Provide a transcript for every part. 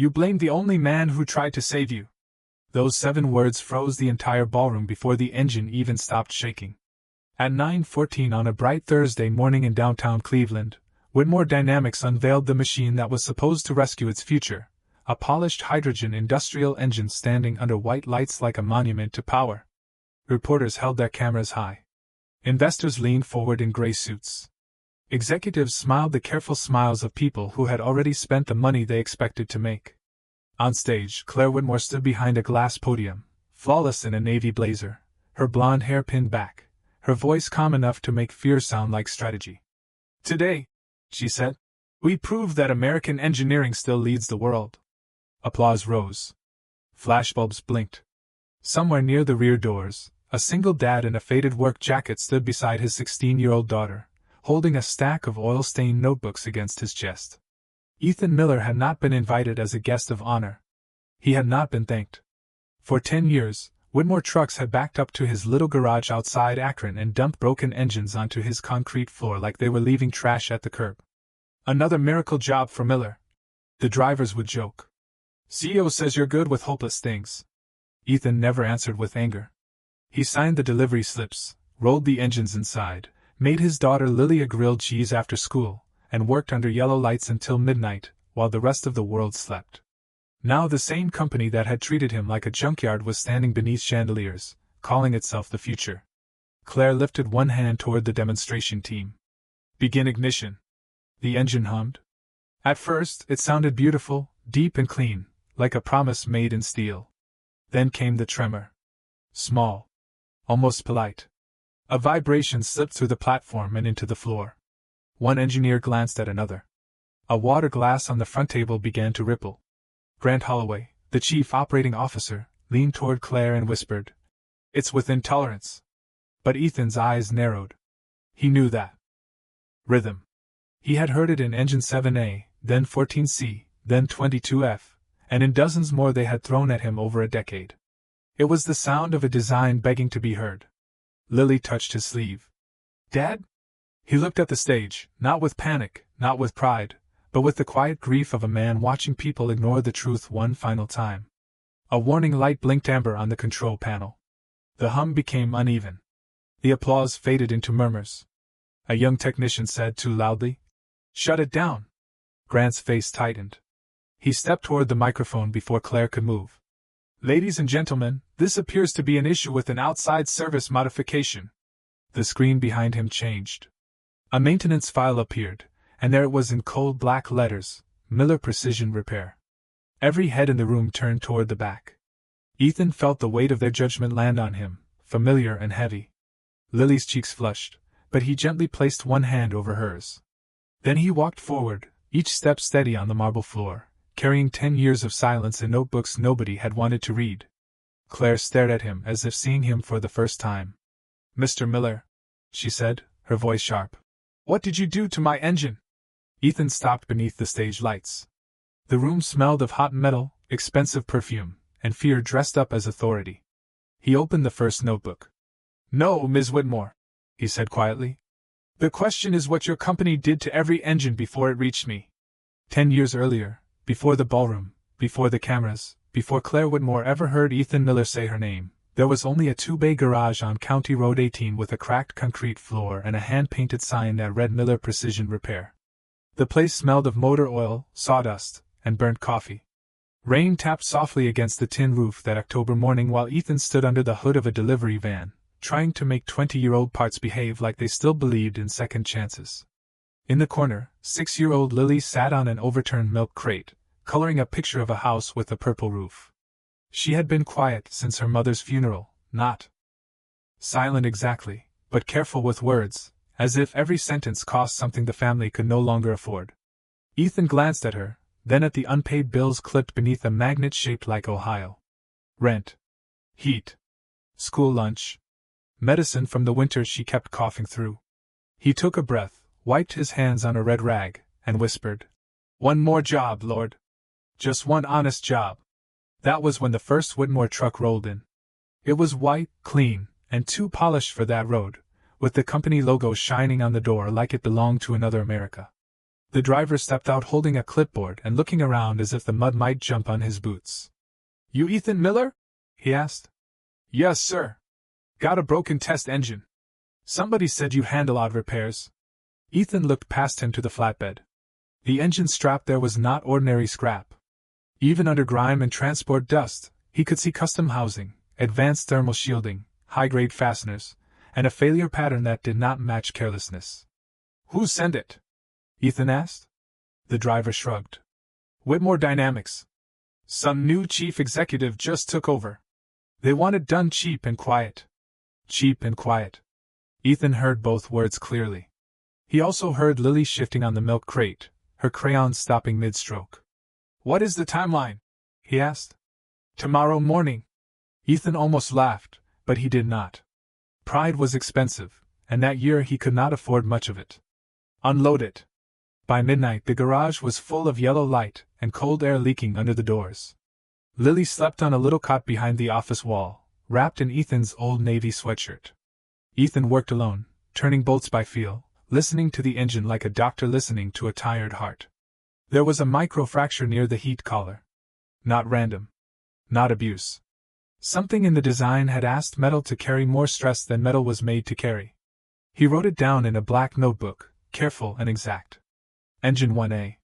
You blame the only man who tried to save you. Those 7 words froze the entire ballroom before the engine even stopped shaking. At 9:14 on a bright Thursday morning in downtown Cleveland, Whitmore Dynamics unveiled the machine that was supposed to rescue its future, a polished hydrogen industrial engine standing under white lights like a monument to power. Reporters held their cameras high. Investors leaned forward in gray suits. Executives smiled the careful smiles of people who had already spent the money they expected to make. On stage, Claire Whitmore stood behind a glass podium, flawless in a navy blazer, her blonde hair pinned back, her voice calm enough to make fear sound like strategy. "Today," she said, "we prove that American engineering still leads the world." Applause rose. Flashbulbs blinked. Somewhere near the rear doors, a single dad in a faded work jacket stood beside his 16-year-old daughter, holding a stack of oil-stained notebooks against his chest. Ethan Miller had not been invited as a guest of honor. He had not been thanked. For 10 years, Whitmore trucks had backed up to his little garage outside Akron and dumped broken engines onto his concrete floor like they were leaving trash at the curb. "Another miracle job for Miller," the drivers would joke. "CEO says you're good with hopeless things." Ethan never answered with anger. He signed the delivery slips, rolled the engines inside, made his daughter Lily a grilled cheese after school, and worked under yellow lights until midnight, while the rest of the world slept. Now the same company that had treated him like a junkyard was standing beneath chandeliers, calling itself the future. Claire lifted one hand toward the demonstration team. "Begin ignition." The engine hummed. At first, it sounded beautiful, deep and clean, like a promise made in steel. Then came the tremor. Small. Almost polite. A vibration slipped through the platform and into the floor. One engineer glanced at another. A water glass on the front table began to ripple. Grant Holloway, the chief operating officer, leaned toward Claire and whispered, "It's within tolerance." But Ethan's eyes narrowed. He knew that. Rhythm. He had heard it in Engine 7A, then 14C, then 22F, and in dozens more they had thrown at him over a decade. It was the sound of a design begging to be heard. Lily touched his sleeve. "Dad?" He looked at the stage, not with panic, not with pride, but with the quiet grief of a man watching people ignore the truth one final time. A warning light blinked amber on the control panel. The hum became uneven. The applause faded into murmurs. A young technician said too loudly, "Shut it down." Grant's face tightened. He stepped toward the microphone before Claire could move. "Ladies and gentlemen, this appears to be an issue with an outside service modification." The screen behind him changed. A maintenance file appeared, and there it was in cold black letters, "Miller Precision Repair." Every head in the room turned toward the back. Ethan felt the weight of their judgment land on him, familiar and heavy. Lily's cheeks flushed, but he gently placed one hand over hers. Then he walked forward, each step steady on the marble floor, carrying 10 years of silence and notebooks nobody had wanted to read. Claire stared at him as if seeing him for the first time. "Mr. Miller," she said, her voice sharp, "what did you do to my engine?" Ethan stopped beneath the stage lights. The room smelled of hot metal, expensive perfume, and fear dressed up as authority. He opened the first notebook. "No, Ms. Whitmore," he said quietly. "The question is what your company did to every engine before it reached me." 10 years earlier, before the ballroom, before the cameras, before Claire Whitmore ever heard Ethan Miller say her name, there was only a 2-bay garage on County Road 18 with a cracked concrete floor and a hand-painted sign that read Miller Precision Repair. The place smelled of motor oil, sawdust, and burnt coffee. Rain tapped softly against the tin roof that October morning while Ethan stood under the hood of a delivery van, trying to make 20-year-old parts behave like they still believed in second chances. In the corner, 6-year-old Lily sat on an overturned milk crate, coloring a picture of a house with a purple roof. She had been quiet since her mother's funeral, not silent exactly, but careful with words, as if every sentence cost something the family could no longer afford. Ethan glanced at her, then at the unpaid bills clipped beneath a magnet shaped like Ohio. Rent. Heat. School lunch. Medicine from the winter she kept coughing through. He took a breath, wiped his hands on a red rag, and whispered, "One more job, Lord. Just one honest job." That was when the first Whitmore truck rolled in. It was white, clean, and too polished for that road, with the company logo shining on the door like it belonged to another America. The driver stepped out holding a clipboard and looking around as if the mud might jump on his boots. "You Ethan Miller?" he asked. "Yes, sir. Got a broken test engine. Somebody said you handle odd repairs." Ethan looked past him to the flatbed. The engine strap there was not ordinary scrap. Even under grime and transport dust, he could see custom housing, advanced thermal shielding, high-grade fasteners, and a failure pattern that did not match carelessness. "Who sent it?" Ethan asked. The driver shrugged. "Whitmore Dynamics. Some new chief executive just took over. They want it done cheap and quiet." Cheap and quiet. Ethan heard both words clearly. He also heard Lily shifting on the milk crate, her crayon stopping mid-stroke. "What is the timeline?" he asked. "Tomorrow morning." Ethan almost laughed, but he did not. Pride was expensive, and that year he could not afford much of it. "Unload it." By midnight the garage was full of yellow light and cold air leaking under the doors. Lily slept on a little cot behind the office wall, wrapped in Ethan's old navy sweatshirt. Ethan worked alone, turning bolts by feel, listening to the engine like a doctor listening to a tired heart. There was a micro-fracture near the heat collar. Not random. Not abuse. Something in the design had asked metal to carry more stress than metal was made to carry. He wrote it down in a black notebook, careful and exact. Engine 1A.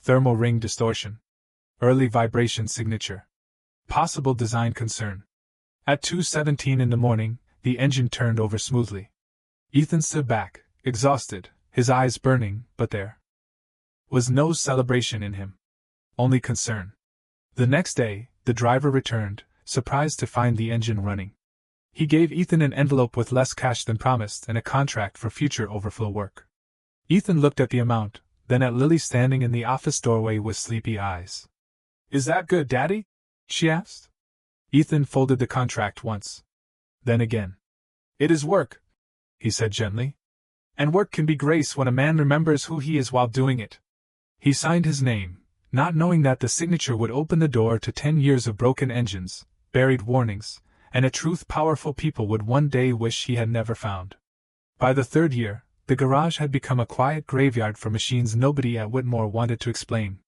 Thermal ring distortion. Early vibration signature. Possible design concern. At 2:17 in the morning, the engine turned over smoothly. Ethan stood back, exhausted, his eyes burning, but there was no celebration in him. Only concern. The next day, the driver returned, surprised to find the engine running. He gave Ethan an envelope with less cash than promised and a contract for future overflow work. Ethan looked at the amount, then at Lily standing in the office doorway with sleepy eyes. "Is that good, Daddy?" she asked. Ethan folded the contract once. Then again. "It is work," he said gently. "And work can be grace when a man remembers who he is while doing it." He signed his name, not knowing that the signature would open the door to 10 years of broken engines, buried warnings, and a truth powerful people would one day wish he had never found. By the third year, the garage had become a quiet graveyard for machines nobody at Whitmore wanted to explain.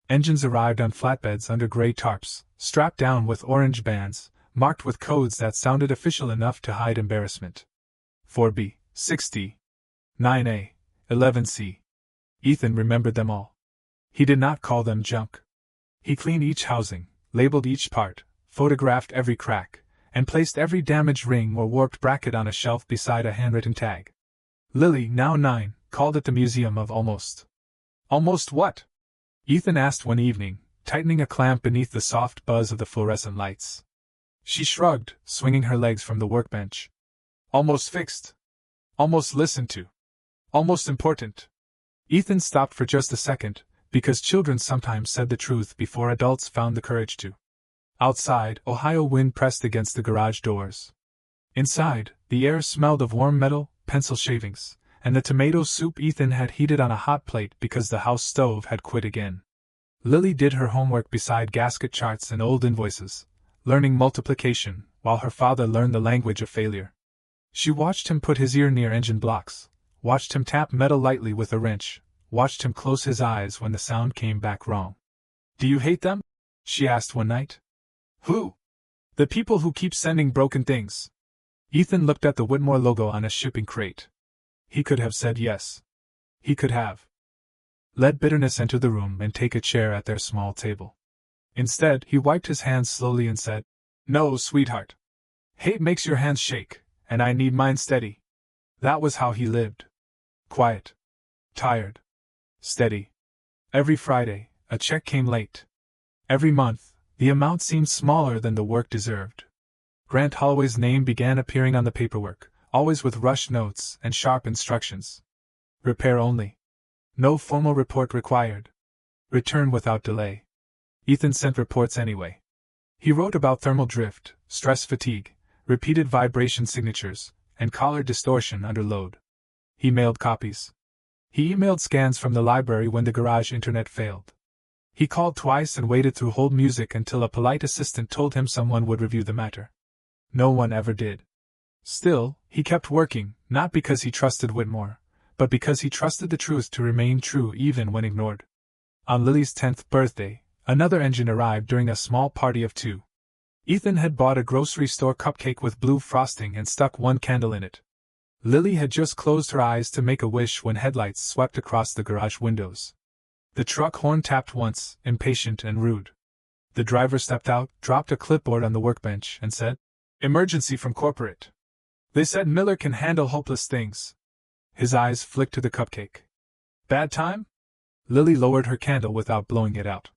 Engines arrived on flatbeds under gray tarps, strapped down with orange bands, marked with codes that sounded official enough to hide embarrassment. 4B, 6D, 9A, 11C. Ethan remembered them all. He did not call them junk. He cleaned each housing, labeled each part, photographed every crack, and placed every damaged ring or warped bracket on a shelf beside a handwritten tag. Lily, now 9, called it the Museum of Almost. "Almost what?" Ethan asked one evening, tightening a clamp beneath the soft buzz of the fluorescent lights. She shrugged, swinging her legs from the workbench. "Almost fixed. Almost listened to. Almost important." Ethan stopped for just a second, because children sometimes said the truth before adults found the courage to. Outside, Ohio wind pressed against the garage doors. Inside, the air smelled of warm metal, pencil shavings, and the tomato soup Ethan had heated on a hot plate because the house stove had quit again. Lily did her homework beside gasket charts and old invoices, learning multiplication, while her father learned the language of failure. She watched him put his ear near engine blocks, watched him tap metal lightly with a wrench, watched him close his eyes when the sound came back wrong. "Do you hate them?" she asked one night. "Who?" "The people who keep sending broken things." Ethan looked at the Whitmore logo on a shipping crate. He could have said yes. He could have let bitterness enter the room and take a chair at their small table. Instead, he wiped his hands slowly and said, "No, sweetheart. Hate makes your hands shake, and I need mine steady." That was how he lived. Quiet. Tired. Steady. Every Friday, a check came late. Every month, the amount seemed smaller than the work deserved. Grant Holloway's name began appearing on the paperwork, always with rushed notes and sharp instructions. Repair only. No formal report required. Return without delay. Ethan sent reports anyway. He wrote about thermal drift, stress fatigue, repeated vibration signatures, and collar distortion under load. He mailed copies. He emailed scans from the library when the garage internet failed. He called twice and waited through hold music until a polite assistant told him someone would review the matter. No one ever did. Still, he kept working, not because he trusted Whitmore, but because he trusted the truth to remain true even when ignored. On Lily's 10th birthday, another engine arrived during a small party of 2. Ethan had bought a grocery store cupcake with blue frosting and stuck one candle in it. Lily had just closed her eyes to make a wish when headlights swept across the garage windows. The truck horn tapped once, impatient and rude. The driver stepped out, dropped a clipboard on the workbench, and said, "Emergency from corporate. They said Miller can handle hopeless things." His eyes flicked to the cupcake. "Bad time?" Lily lowered her candle without blowing it out.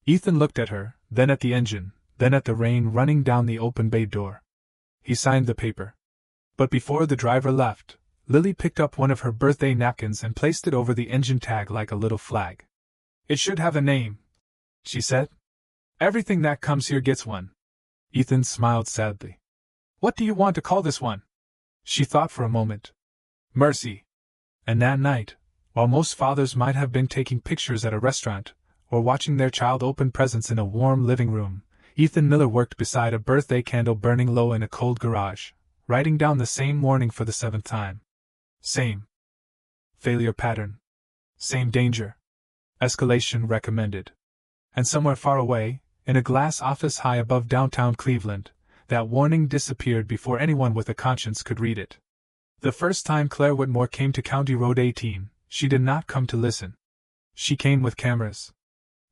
Ethan looked at her, then at the engine, then at the rain running down the open bay door. He signed the paper. But before the driver left, Lily picked up one of her birthday napkins and placed it over the engine tag like a little flag. "It should have a name," she said. "Everything that comes here gets one." Ethan smiled sadly. "What do you want to call this one?" She thought for a moment. "Mercy." And that night, while most fathers might have been taking pictures at a restaurant, or watching their child open presents in a warm living room, Ethan Miller worked beside a birthday candle burning low in a cold garage, writing down the same warning for the 7th time. Same failure pattern. Same danger. Escalation recommended. And somewhere far away, in a glass office high above downtown Cleveland, that warning disappeared before anyone with a conscience could read it. The first time Claire Whitmore came to County Road 18, she did not come to listen. She came with cameras.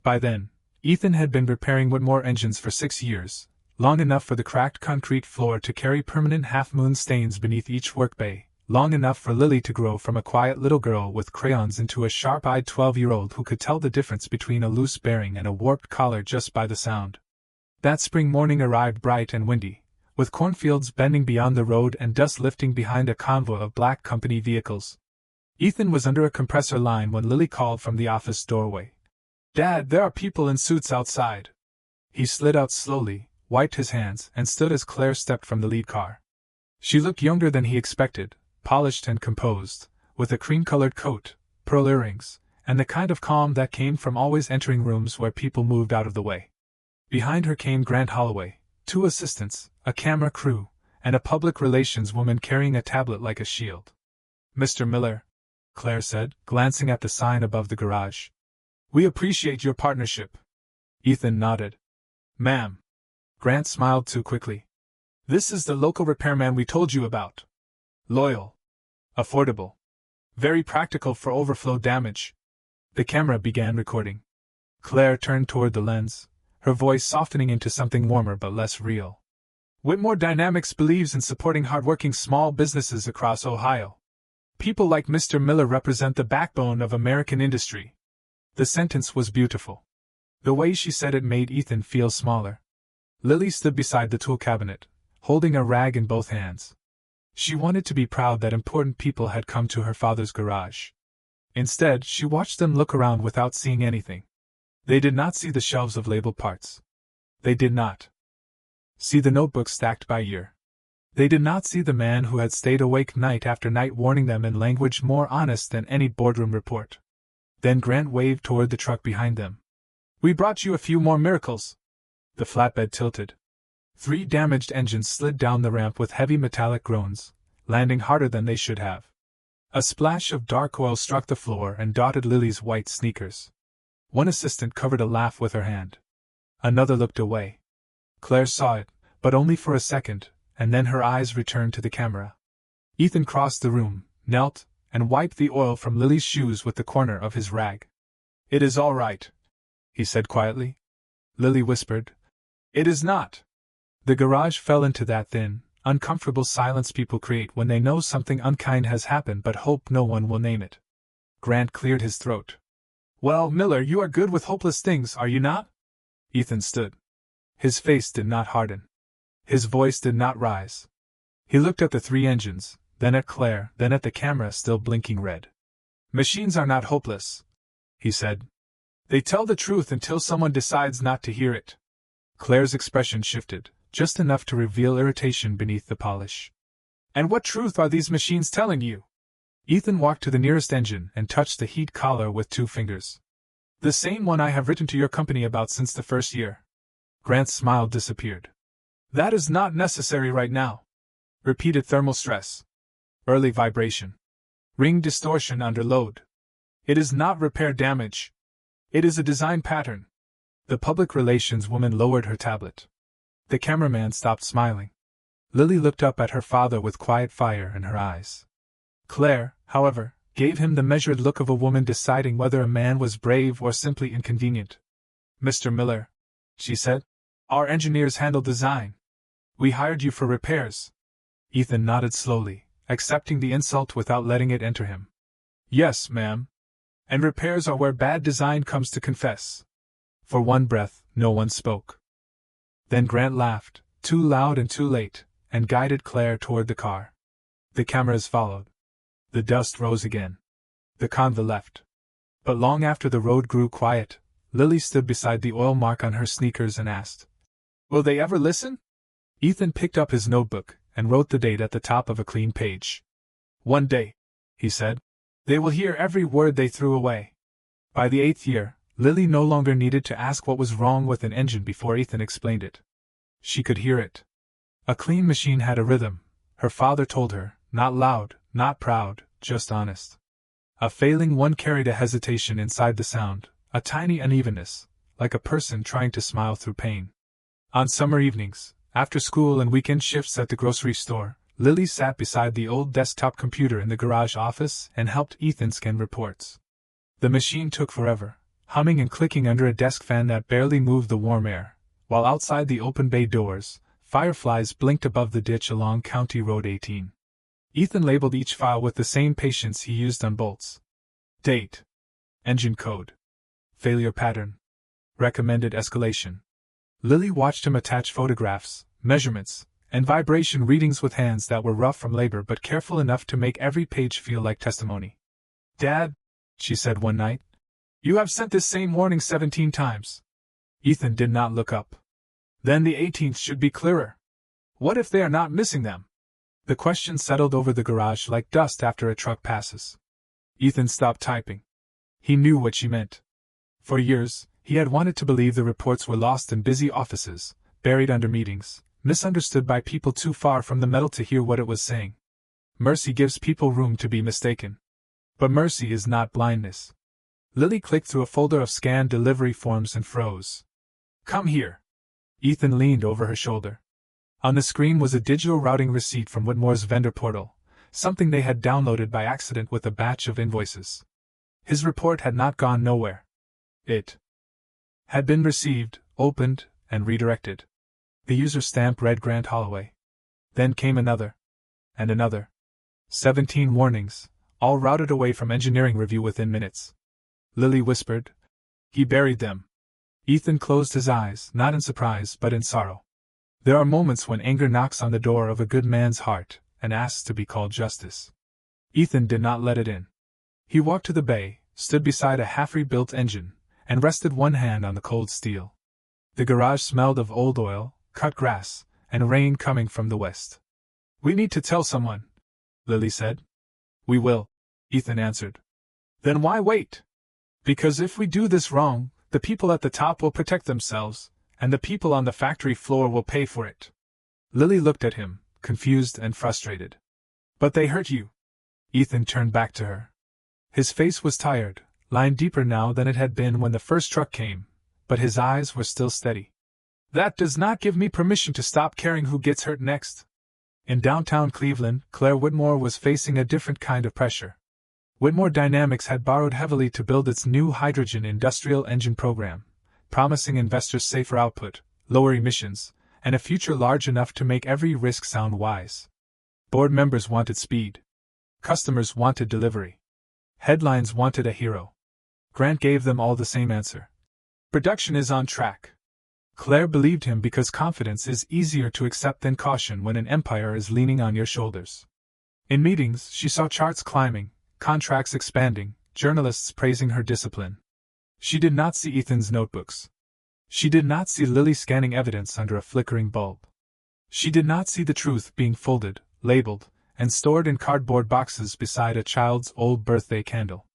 By then, Ethan had been repairing Whitmore engines for 6 years, long enough for the cracked concrete floor to carry permanent half-moon stains beneath each workbay, long enough for Lily to grow from a quiet little girl with crayons into a sharp-eyed 12-year-old who could tell the difference between a loose bearing and a warped collar just by the sound. That spring morning arrived bright and windy, with cornfields bending beyond the road and dust lifting behind a convoy of black company vehicles. Ethan was under a compressor line when Lily called from the office doorway. "Dad, there are people in suits outside." He slid out slowly, wiped his hands, and stood as Claire stepped from the lead car. She looked younger than he expected, polished and composed, with a cream-colored coat, pearl earrings, and the kind of calm that came from always entering rooms where people moved out of the way. Behind her came Grant Holloway, 2 assistants, a camera crew, and a public relations woman carrying a tablet like a shield. "Mr. Miller," Claire said, glancing at the sign above the garage. "We appreciate your partnership." Ethan nodded. "Ma'am." Grant smiled too quickly. "This is the local repairman we told you about. Loyal. Affordable. Very practical for overflow damage." The camera began recording. Claire turned toward the lens, her voice softening into something warmer but less real. "Whitmore Dynamics believes in supporting hardworking small businesses across Ohio. People like Mr. Miller represent the backbone of American industry." The sentence was beautiful. The way she said it made Ethan feel smaller. Lily stood beside the tool cabinet, holding a rag in both hands. She wanted to be proud that important people had come to her father's garage. Instead, she watched them look around without seeing anything. They did not see the shelves of labeled parts. They did not see the notebooks stacked by year. They did not see the man who had stayed awake night after night warning them in language more honest than any boardroom report. Then Grant waved toward the truck behind them. "We brought you a few more miracles." The flatbed tilted. 3 damaged engines slid down the ramp with heavy metallic groans, landing harder than they should have. A splash of dark oil struck the floor and dotted Lily's white sneakers. One assistant covered a laugh with her hand. Another looked away. Claire saw it, but only for a second, and then her eyes returned to the camera. Ethan crossed the room, knelt, and wiped the oil from Lily's shoes with the corner of his rag. "It is all right," he said quietly. Lily whispered, "It is not." The garage fell into that thin, uncomfortable silence people create when they know something unkind has happened but hope no one will name it. Grant cleared his throat. "Well, Miller, you are good with hopeless things, are you not?" Ethan stood. His face did not harden. His voice did not rise. He looked at the 3 engines, then at Claire, then at the camera still blinking red. "Machines are not hopeless," he said. "They tell the truth until someone decides not to hear it." Claire's expression shifted, just enough to reveal irritation beneath the polish. "And what truth are these machines telling you?" Ethan walked to the nearest engine and touched the heat collar with 2 fingers. "The same one I have written to your company about since the first year." Grant's smile disappeared. "That is not necessary right now." Repeated thermal stress. Early vibration. Ring distortion under load. It is not repair damage. It is a design pattern. The public relations woman lowered her tablet. The cameraman stopped smiling. Lily looked up at her father with quiet fire in her eyes. Claire, however, gave him the measured look of a woman deciding whether a man was brave or simply inconvenient. "Mr. Miller," she said, "our engineers handle design. We hired you for repairs." Ethan nodded slowly, accepting the insult without letting it enter him. "Yes, ma'am. And repairs are where bad design comes to confess." For one breath, no one spoke. Then Grant laughed, too loud and too late, and guided Claire toward the car. The cameras followed. The dust rose again. The convoy left. But long after the road grew quiet, Lily stood beside the oil mark on her sneakers and asked, "Will they ever listen?" Ethan picked up his notebook and wrote the date at the top of a clean page. "One day," he said, "they will hear every word they threw away." By the 8th year, Lily no longer needed to ask what was wrong with an engine before Ethan explained it. She could hear it. A clean machine had a rhythm, her father told her, not loud, not proud, just honest. A failing one carried a hesitation inside the sound, a tiny unevenness, like a person trying to smile through pain. On summer evenings, after school and weekend shifts at the grocery store, Lily sat beside the old desktop computer in the garage office and helped Ethan scan reports. The machine took forever, humming and clicking under a desk fan that barely moved the warm air, while outside the open bay doors, fireflies blinked above the ditch along County Road 18. Ethan labeled each file with the same patience he used on bolts. Date. Engine code. Failure pattern. Recommended escalation. Lily watched him attach photographs, measurements, and vibration readings with hands that were rough from labor but careful enough to make every page feel like testimony. "Dad," she said one night, "you have sent this same warning 17 times. Ethan did not look up. "Then the 18th should be clearer. What if they are not missing them?" The question settled over the garage like dust after a truck passes. Ethan stopped typing. He knew what she meant. For years, he had wanted to believe the reports were lost in busy offices, buried under meetings, misunderstood by people too far from the metal to hear what it was saying. Mercy gives people room to be mistaken. But mercy is not blindness. Lily clicked through a folder of scanned delivery forms and froze. "Come here." Ethan leaned over her shoulder. On the screen was a digital routing receipt from Whitmore's vendor portal, something they had downloaded by accident with a batch of invoices. His report had not gone nowhere. It had been received, opened, and redirected. The user stamp read Grant Holloway. Then came another. And another. 17 warnings, all routed away from engineering review within minutes. Lily whispered, "He buried them." Ethan closed his eyes, not in surprise but in sorrow. There are moments when anger knocks on the door of a good man's heart and asks to be called justice. Ethan did not let it in. He walked to the bay, stood beside a half-rebuilt engine, and rested one hand on the cold steel. The garage smelled of old oil, cut grass, and rain coming from the west. "We need to tell someone," Lily said. "We will," Ethan answered. "Then why wait? Because if we do this wrong, the people at the top will protect themselves, and the people on the factory floor will pay for it." Lily looked at him, confused and frustrated. "But they hurt you." Ethan turned back to her. His face was tired, lined deeper now than it had been when the first truck came, but his eyes were still steady. "That does not give me permission to stop caring who gets hurt next." In downtown Cleveland, Claire Whitmore was facing a different kind of pressure. Whitmore Dynamics had borrowed heavily to build its new hydrogen industrial engine program, promising investors safer output, lower emissions, and a future large enough to make every risk sound wise. Board members wanted speed. Customers wanted delivery. Headlines wanted a hero. Grant gave them all the same answer. "Production is on track." Claire believed him because confidence is easier to accept than caution when an empire is leaning on your shoulders. In meetings, she saw charts climbing, contracts expanding, journalists praising her discipline. She did not see Ethan's notebooks. She did not see Lily scanning evidence under a flickering bulb. She did not see the truth being folded, labeled, and stored in cardboard boxes beside a child's old birthday candle.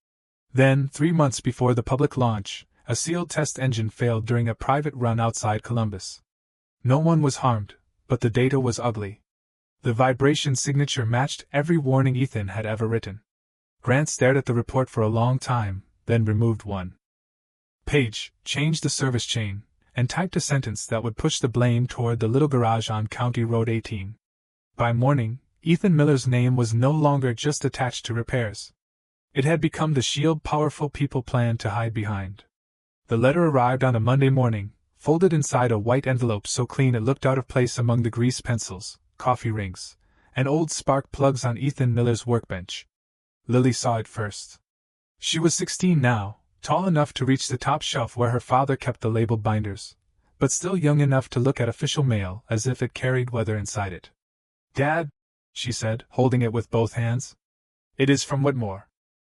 Then, 3 months before the public launch, a sealed test engine failed during a private run outside Columbus. No one was harmed, but the data was ugly. The vibration signature matched every warning Ethan had ever written. Grant stared at the report for a long time, then removed one page, changed the service chain, and typed a sentence that would push the blame toward the little garage on County Road 18. By morning, Ethan Miller's name was no longer just attached to repairs. It had become the shield powerful people planned to hide behind. The letter arrived on a Monday morning, folded inside a white envelope so clean it looked out of place among the grease pencils, coffee rings, and old spark plugs on Ethan Miller's workbench. Lily saw it first. She was 16 now, tall enough to reach the top shelf where her father kept the labeled binders, but still young enough to look at official mail as if it carried weather inside it. "Dad," she said, holding it with both hands. "It is from Whitmore."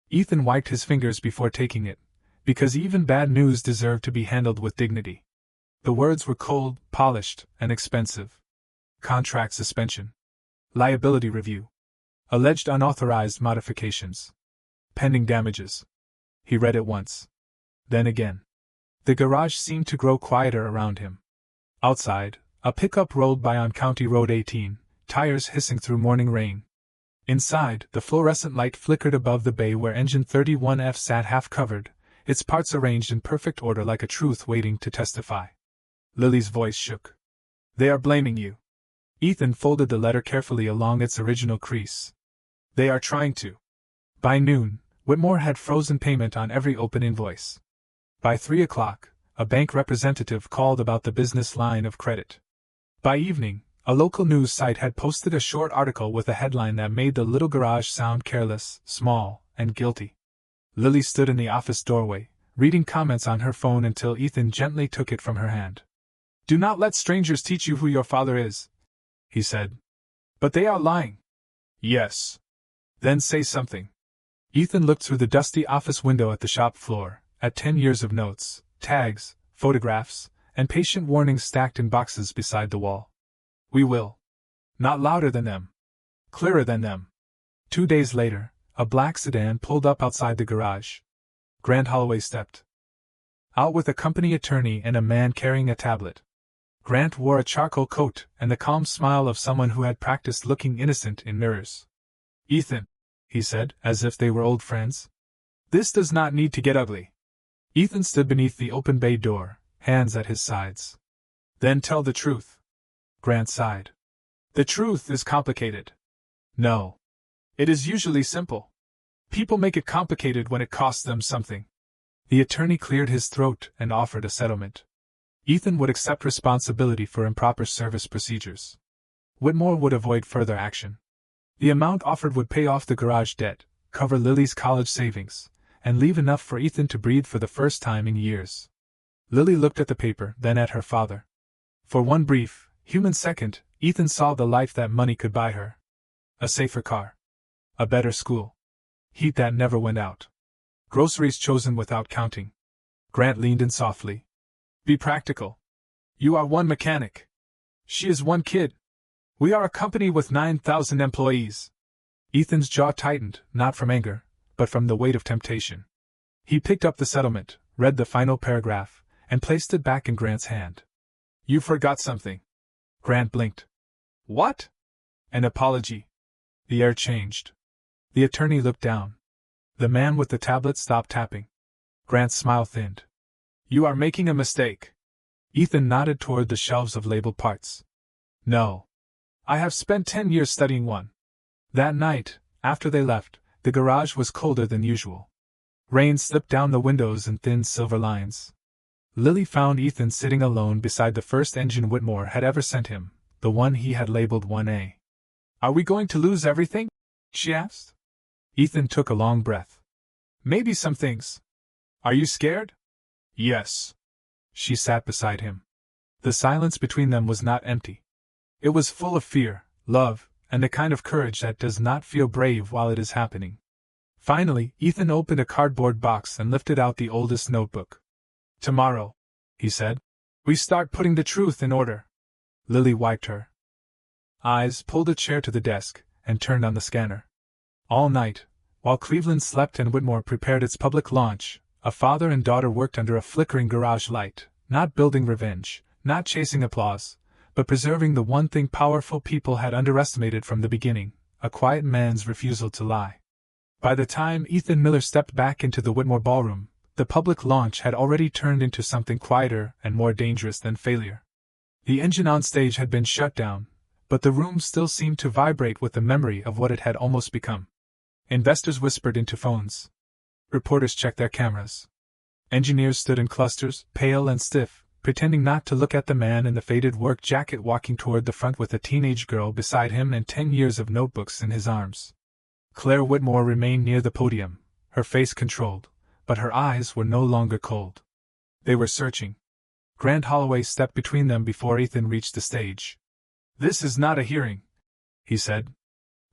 Ethan wiped his fingers before taking it, because even bad news deserved to be handled with dignity. The words were cold, polished, and expensive. Contract suspension. Liability review. Alleged unauthorized modifications. Pending damages. He read it once. Then again. The garage seemed to grow quieter around him. Outside, a pickup rolled by on County Road 18, tires hissing through morning rain. Inside, the fluorescent light flickered above the bay where engine 31F sat half-covered, its parts arranged in perfect order like a truth waiting to testify. Lily's voice shook. "They are blaming you." Ethan folded the letter carefully along its original crease. "They are trying to." By noon, Whitmore had frozen payment on every open invoice. By 3 o'clock, a bank representative called about the business line of credit. By evening, a local news site had posted a short article with a headline that made the little garage sound careless, small, and guilty. Lily stood in the office doorway, reading comments on her phone until Ethan gently took it from her hand. "Do not let strangers teach you who your father is," he said. "But they are lying." "Yes." "Then say something." Ethan looked through the dusty office window at the shop floor, at 10 years of notes, tags, photographs, and patient warnings stacked in boxes beside the wall. "We will. Not louder than them. Clearer than them." 2 days later, a black sedan pulled up outside the garage. Grant Holloway stepped out with a company attorney and a man carrying a tablet. Grant wore a charcoal coat and the calm smile of someone who had practiced looking innocent in mirrors. "Ethan," he said, as if they were old friends, "this does not need to get ugly." Ethan stood beneath the open bay door, hands at his sides. "Then tell the truth." Grant sighed. "The truth is complicated." "No. It is usually simple. People make it complicated when it costs them something." The attorney cleared his throat and offered a settlement. Ethan would accept responsibility for improper service procedures. Whitmore would avoid further action. The amount offered would pay off the garage debt, cover Lily's college savings, and leave enough for Ethan to breathe for the first time in years. Lily looked at the paper, then at her father. For one brief, human second, Ethan saw the life that money could buy her. A safer car. A better school. Heat that never went out. Groceries chosen without counting. Grant leaned in softly. "Be practical. You are one mechanic. She is one kid. We are a company with 9,000 employees." Ethan's jaw tightened, not from anger, but from the weight of temptation. He picked up the settlement, read the final paragraph, and placed it back in Grant's hand. "You forgot something." Grant blinked. "What?" "An apology." The air changed. The attorney looked down. The man with the tablet stopped tapping. Grant's smile thinned. "You are making a mistake." Ethan nodded toward the shelves of labeled parts. "No. I have spent 10 years studying one." That night, after they left, the garage was colder than usual. Rain slipped down the windows in thin silver lines. Lily found Ethan sitting alone beside the first engine Whitmore had ever sent him, the one he had labeled 1A. "Are we going to lose everything?" she asked. Ethan took a long breath. "Maybe some things." "Are you scared?" "Yes." She sat beside him. The silence between them was not empty. It was full of fear, love, and the kind of courage that does not feel brave while it is happening. Finally, Ethan opened a cardboard box and lifted out the oldest notebook. "Tomorrow," he said, "we start putting the truth in order." Lily wiped her eyes, pulled a chair to the desk, and turned on the scanner. All night, while Cleveland slept and Whitmore prepared its public launch, a father and daughter worked under a flickering garage light, not building revenge, not chasing applause, but preserving the one thing powerful people had underestimated from the beginning, a quiet man's refusal to lie. By the time Ethan Miller stepped back into the Whitmore ballroom, the public launch had already turned into something quieter and more dangerous than failure. The engine on stage had been shut down, but the room still seemed to vibrate with the memory of what it had almost become. Investors whispered into phones. Reporters checked their cameras. Engineers stood in clusters, pale and stiff, pretending not to look at the man in the faded work jacket walking toward the front with a teenage girl beside him and 10 years of notebooks in his arms. Claire Whitmore remained near the podium, her face controlled, but her eyes were no longer cold. They were searching. Grant Holloway stepped between them before Ethan reached the stage. "This is not a hearing," he said.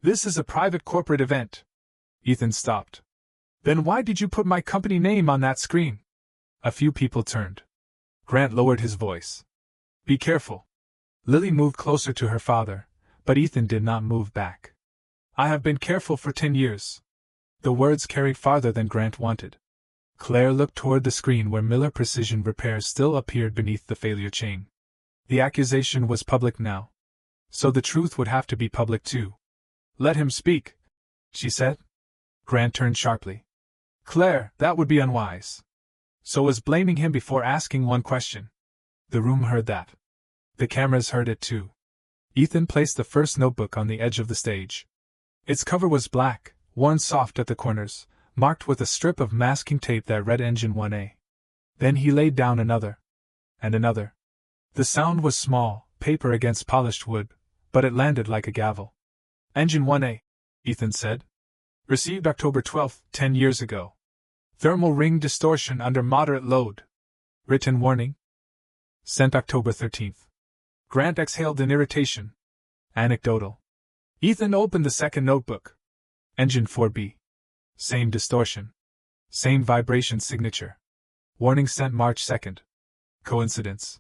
"This is a private corporate event." Ethan stopped. "Then why did you put my company name on that screen?" A few people turned. Grant lowered his voice. "Be careful." Lily moved closer to her father, but Ethan did not move back. "I have been careful for 10 years. The words carried farther than Grant wanted. Claire looked toward the screen where Miller Precision Repairs still appeared beneath the failure chain. The accusation was public now. So the truth would have to be public too. "Let him speak," she said. Grant turned sharply. "Claire, that would be unwise." So was blaming him before asking one question. The room heard that. The cameras heard it too. Ethan placed the first notebook on the edge of the stage. Its cover was black, worn soft at the corners, marked with a strip of masking tape that read Engine 1A. Then he laid down another. And another. The sound was small, paper against polished wood, but it landed like a gavel. "Engine 1A," Ethan said. "Received October 12, 10 years ago. Thermal ring distortion under moderate load. Written warning. Sent October 13th. Grant exhaled in irritation. Anecdotal. Ethan opened the second notebook. Engine 4B. Same distortion. Same vibration signature. Warning sent March 2nd. Coincidence.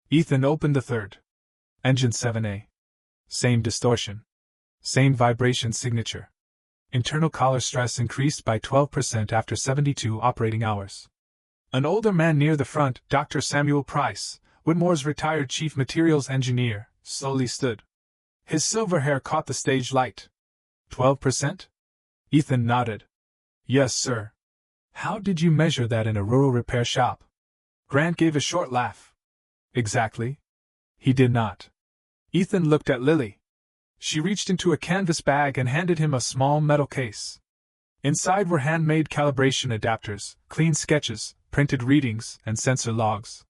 Ethan opened the third. Engine 7A. Same distortion. Same vibration signature. Internal collar stress increased by 12% after 72 operating hours. An older man near the front, Dr. Samuel Price, Whitmore's retired chief materials engineer, slowly stood. His silver hair caught the stage light. 12%? Ethan nodded. "Yes, sir." "How did you measure that in a rural repair shop?" Grant gave a short laugh. "Exactly." He did not. Ethan looked at Lily. She reached into a canvas bag and handed him a small metal case. Inside were handmade calibration adapters, clean sketches, printed readings, and sensor logs.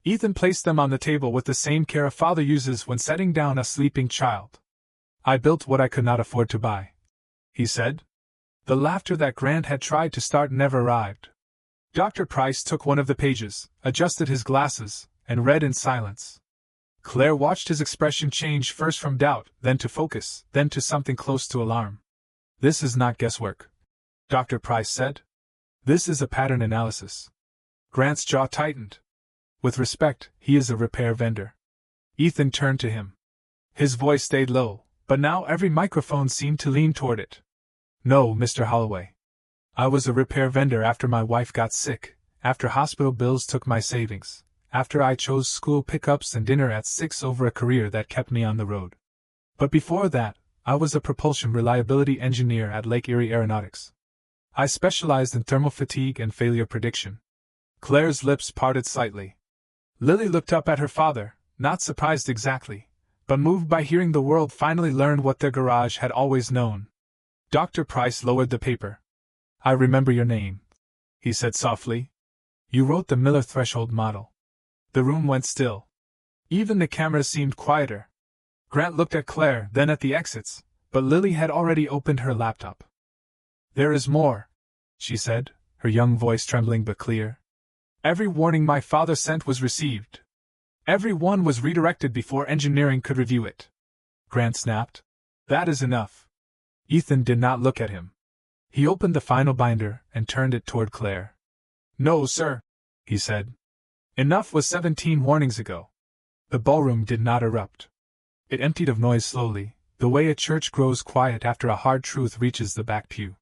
Ethan placed them on the table with the same care a father uses when setting down a sleeping child. "I built what I could not afford to buy," he said. The laughter that Grant had tried to start never arrived. Dr. Price took one of the pages, adjusted his glasses, and read in silence. Claire watched his expression change first from doubt, then to focus, then to something close to alarm. "This is not guesswork," Dr. Price said. "This is a pattern analysis." Grant's jaw tightened. "With respect, he is a repair vendor." Ethan turned to him. His voice stayed low, but now every microphone seemed to lean toward it. "No, Mr. Holloway. I was a repair vendor after my wife got sick, after hospital bills took my savings, after I chose school pickups and dinner at 6 over a career that kept me on the road. But before that, I was a propulsion reliability engineer at Lake Erie Aeronautics. I specialized in thermal fatigue and failure prediction." Claire's lips parted slightly. Lily looked up at her father, not surprised exactly, but moved by hearing the world finally learn what their garage had always known. Dr. Price lowered the paper. "I remember your name," he said softly. "You wrote the Miller Threshold model." The room went still. Even the cameras seemed quieter. Grant looked at Claire, then at the exits, but Lily had already opened her laptop. "There is more," she said, her young voice trembling but clear. "Every warning my father sent was received. Every one was redirected before engineering could review it." Grant snapped. "That is enough." Ethan did not look at him. He opened the final binder and turned it toward Claire. "No, sir," he said. "Enough was 17 warnings ago." The ballroom did not erupt. It emptied of noise slowly, the way a church grows quiet after a hard truth reaches the back pew.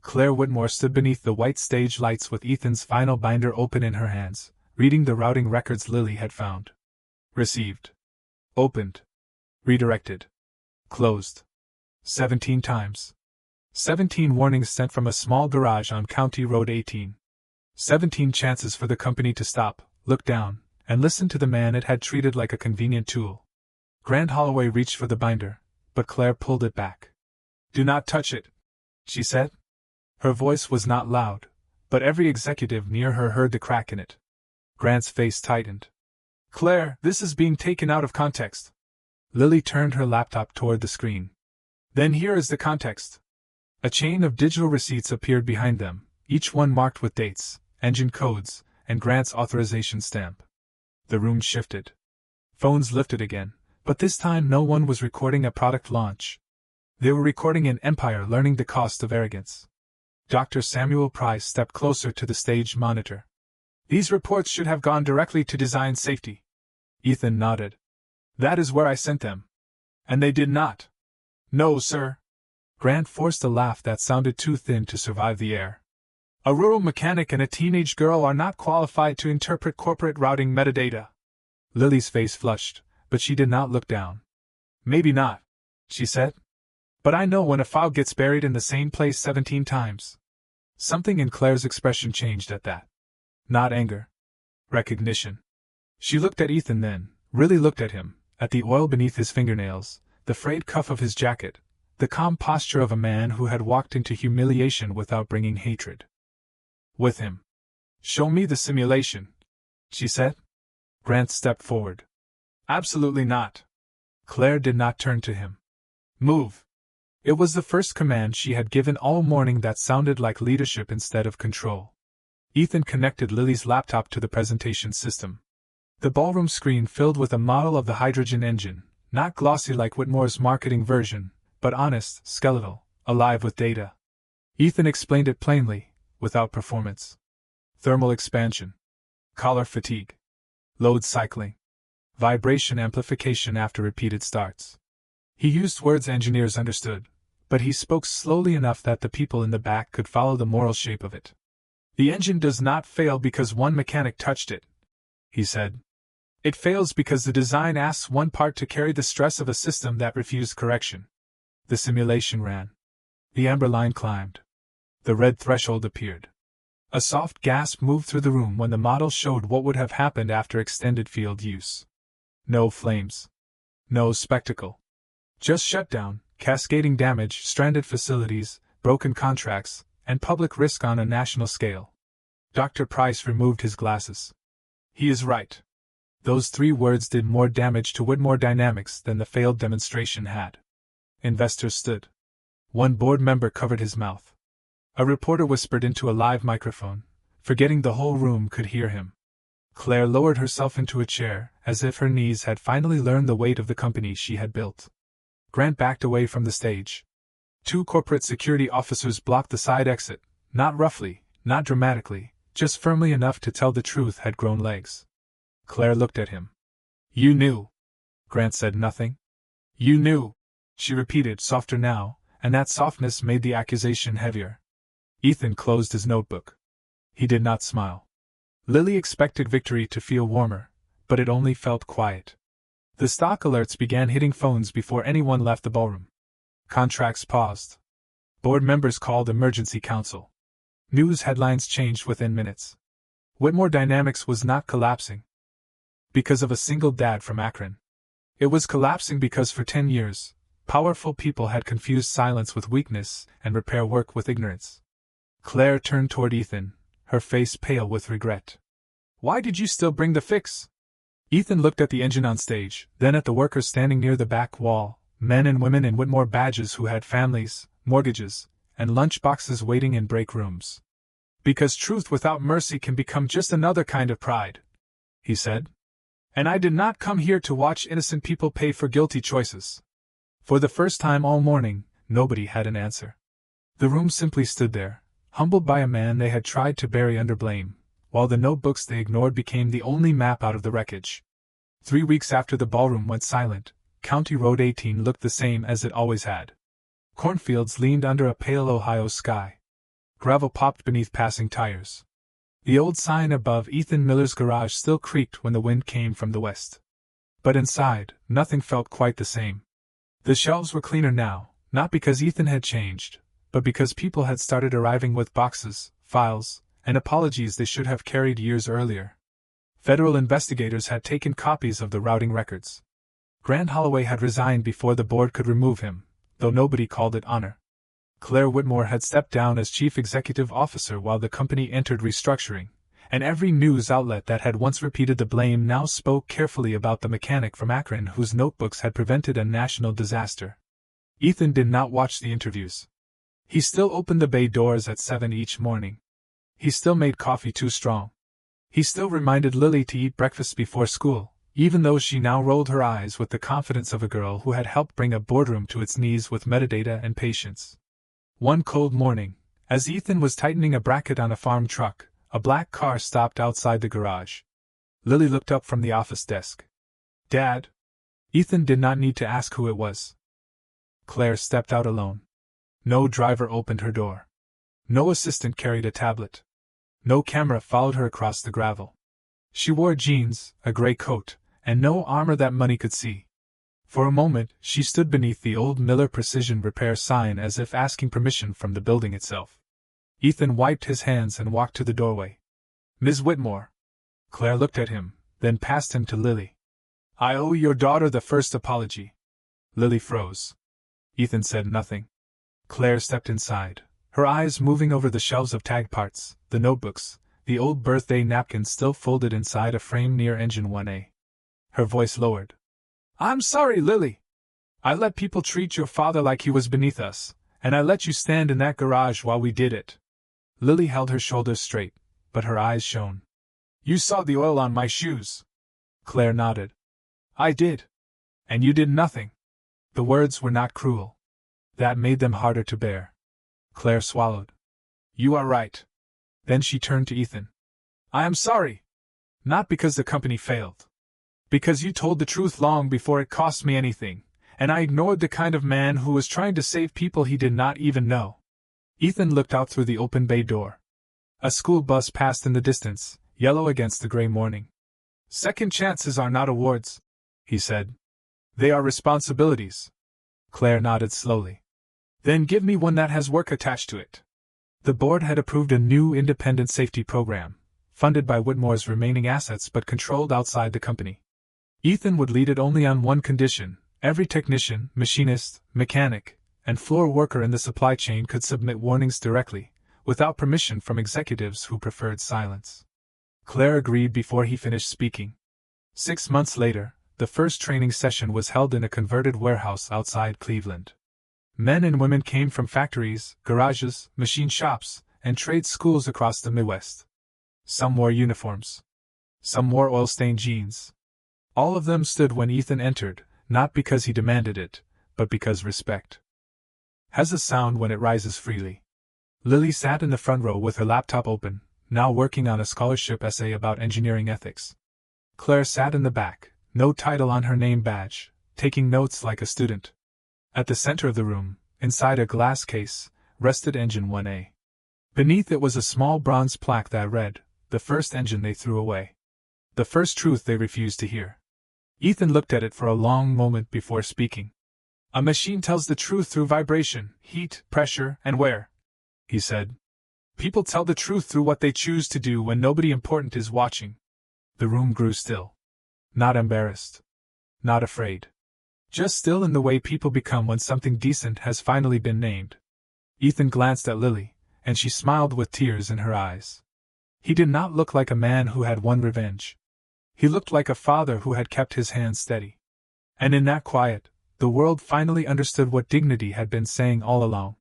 Claire Whitmore stood beneath the white stage lights with Ethan's final binder open in her hands, reading the routing records Lily had found. Received. Opened. Redirected. Closed. 17 times. 17 warnings sent from a small garage on County Road 18. 17 chances for the company to stop, look down, and listen to the man it had treated like a convenient tool. Grant Holloway reached for the binder, but Claire pulled it back. "Do not touch it," she said. Her voice was not loud, but every executive near her heard the crack in it. Grant's face tightened. "Claire, this is being taken out of context." Lily turned her laptop toward the screen. "Then here is the context." A chain of digital receipts appeared behind them, each one marked with dates, engine codes, and Grant's authorization stamp. The room shifted. Phones lifted again, but this time no one was recording a product launch. They were recording an empire learning the cost of arrogance. Dr. Samuel Price stepped closer to the stage monitor. "These reports should have gone directly to design safety." Ethan nodded. "That is where I sent them." "And they did not." "No, sir." Grant forced a laugh that sounded too thin to survive the air. "A rural mechanic and a teenage girl are not qualified to interpret corporate routing metadata." Lily's face flushed, but she did not look down. "Maybe not," she said. "But I know when a file gets buried in the same place 17 times. Something in Claire's expression changed at that. Not anger. Recognition. She looked at Ethan then, really looked at him, at the oil beneath his fingernails, the frayed cuff of his jacket, the calm posture of a man who had walked into humiliation without bringing hatred with him. "Show me the simulation," she said. Grant stepped forward. "Absolutely not." Claire did not turn to him. "Move." It was the first command she had given all morning that sounded like leadership instead of control. Ethan connected Lily's laptop to the presentation system. The ballroom screen filled with a model of the hydrogen engine, not glossy like Whitmore's marketing version, but honest, skeletal, alive with data. Ethan explained it plainly, without performance. Thermal expansion. Collar fatigue. Load cycling. Vibration amplification after repeated starts. He used words engineers understood, but he spoke slowly enough that the people in the back could follow the moral shape of it. "The engine does not fail because one mechanic touched it," he said. "It fails because the design asks one part to carry the stress of a system that refused correction." The simulation ran. The amber line climbed. The red threshold appeared. A soft gasp moved through the room when the model showed what would have happened after extended field use. No flames. No spectacle. Just shutdown, cascading damage, stranded facilities, broken contracts, and public risk on a national scale. Dr. Price removed his glasses. "He is right." Those 3 words did more damage to Whitmore Dynamics than the failed demonstration had. Investors stood. One board member covered his mouth. A reporter whispered into a live microphone, forgetting the whole room could hear him. Claire lowered herself into a chair, as if her knees had finally learned the weight of the company she had built. Grant backed away from the stage. 2 corporate security officers blocked the side exit, not roughly, not dramatically, just firmly enough to tell the truth had grown legs. Claire looked at him. "You knew." Grant said nothing. "You knew," she repeated, softer now, and that softness made the accusation heavier. Ethan closed his notebook. He did not smile. Lily expected victory to feel warmer, but it only felt quiet. The stock alerts began hitting phones before anyone left the ballroom. Contracts paused. Board members called emergency council. News headlines changed within minutes. Whitmore Dynamics was not collapsing because of a single dad from Akron. It was collapsing because for 10 years, powerful people had confused silence with weakness and repair work with ignorance. Claire turned toward Ethan, her face pale with regret. "Why did you still bring the fix?" Ethan looked at the engine on stage, then at the workers standing near the back wall, men and women in Whitmore badges who had families, mortgages, and lunch boxes waiting in break rooms. "Because truth without mercy can become just another kind of pride," he said. "And I did not come here to watch innocent people pay for guilty choices." For the first time all morning, nobody had an answer. The room simply stood there, humbled by a man they had tried to bury under blame, while the notebooks they ignored became the only map out of the wreckage. 3 weeks after the ballroom went silent, County Road 18 looked the same as it always had. Cornfields leaned under a pale Ohio sky. Gravel popped beneath passing tires. The old sign above Ethan Miller's garage still creaked when the wind came from the west. But inside, nothing felt quite the same. The shelves were cleaner now, not because Ethan had changed, but because people had started arriving with boxes, files, and apologies they should have carried years earlier. Federal investigators had taken copies of the routing records. Grant Holloway had resigned before the board could remove him, though nobody called it honor. Claire Whitmore had stepped down as chief executive officer while the company entered restructuring, and every news outlet that had once repeated the blame now spoke carefully about the mechanic from Akron whose notebooks had prevented a national disaster. Ethan did not watch the interviews. He still opened the bay doors at 7 each morning. He still made coffee too strong. He still reminded Lily to eat breakfast before school, even though she now rolled her eyes with the confidence of a girl who had helped bring a boardroom to its knees with metadata and patience. One cold morning, as Ethan was tightening a bracket on a farm truck, a black car stopped outside the garage. Lily looked up from the office desk. "Dad?" Ethan did not need to ask who it was. Claire stepped out alone. No driver opened her door. No assistant carried a tablet. No camera followed her across the gravel. She wore jeans, a gray coat, and no armor that money could see. For a moment, she stood beneath the old Miller Precision Repair sign as if asking permission from the building itself. Ethan wiped his hands and walked to the doorway. "Ms. Whitmore." Claire looked at him, then passed him to Lily. "I owe your daughter the first apology." Lily froze. Ethan said nothing. Claire stepped inside, her eyes moving over the shelves of tag parts, the notebooks, the old birthday napkin still folded inside a frame near engine 1A. Her voice lowered. "I'm sorry, Lily. I let people treat your father like he was beneath us, and I let you stand in that garage while we did it." Lily held her shoulders straight, but her eyes shone. "You saw the oil on my shoes." Claire nodded. "I did. And you did nothing." The words were not cruel. That made them harder to bear. Claire swallowed. "You are right." Then she turned to Ethan. "I am sorry. Not because the company failed. Because you told the truth long before it cost me anything, and I ignored the kind of man who was trying to save people he did not even know." Ethan looked out through the open bay door. A school bus passed in the distance, yellow against the gray morning. "Second chances are not awards," he said. "They are responsibilities." Claire nodded slowly. "Then give me one that has work attached to it." The board had approved a new independent safety program, funded by Whitmore's remaining assets but controlled outside the company. Ethan would lead it only on one condition: every technician, machinist, mechanic, and floor worker in the supply chain could submit warnings directly, without permission from executives who preferred silence. Claire agreed before he finished speaking. 6 months later, the first training session was held in a converted warehouse outside Cleveland. Men and women came from factories, garages, machine shops, and trade schools across the Midwest. Some wore uniforms. Some wore oil-stained jeans. All of them stood when Ethan entered, not because he demanded it, but because respect has a sound when it rises freely. Lily sat in the front row with her laptop open, now working on a scholarship essay about engineering ethics. Claire sat in the back, no title on her name badge, taking notes like a student. At the center of the room, inside a glass case, rested engine 1A. Beneath it was a small bronze plaque that read, "The first engine they threw away. The first truth they refused to hear." Ethan looked at it for a long moment before speaking. "A machine tells the truth through vibration, heat, pressure, and wear," he said. "People tell the truth through what they choose to do when nobody important is watching." The room grew still. Not embarrassed. Not afraid. Just still in the way people become when something decent has finally been named. Ethan glanced at Lily, and she smiled with tears in her eyes. He did not look like a man who had won revenge. He looked like a father who had kept his hands steady. And in that quiet, the world finally understood what dignity had been saying all along.